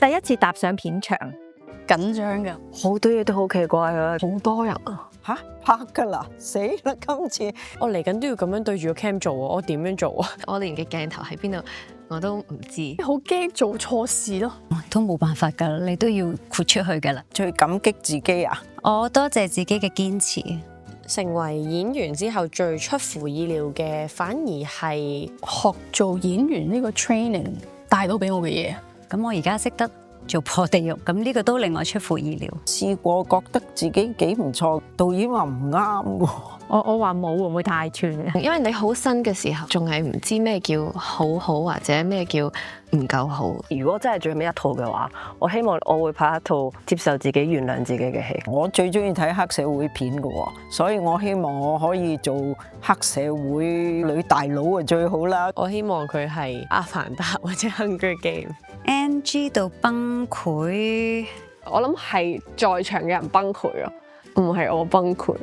第一次踏上片場，緊張㗎，好多嘢都好奇怪啊！好多人啊！吓，拍㗎啦，死啦！今次我嚟緊都要咁樣對住個 cam 做啊，我點樣做啊？我連嘅鏡頭喺邊度我都唔知，好驚做錯事咯。都冇辦法㗎，你都要豁出去㗎啦。最感激自己啊！我多謝自己嘅堅持。成為演員之後，最出乎意料嘅反而係學做演員呢個 training 帶到俾我嘅嘢。咁我而家識得做破地獄，咁呢個都令我出乎意料。試過覺得自己幾唔錯，導演話唔啱喎。我話冇會唔會太串啊？因為你好新嘅時候，仲係唔知咩叫好好或者咩叫唔夠好。如果真係最尾一套嘅話，我希望我會拍一套接受自己、原諒自己嘅戲。我最中意睇黑社會片㗎喎，所以我希望我可以做黑社會女大佬啊，最好啦。我希望佢係阿凡達或者 Hunger Game。NG 到崩潰，我諗係在場嘅人崩潰咯，唔係我崩潰。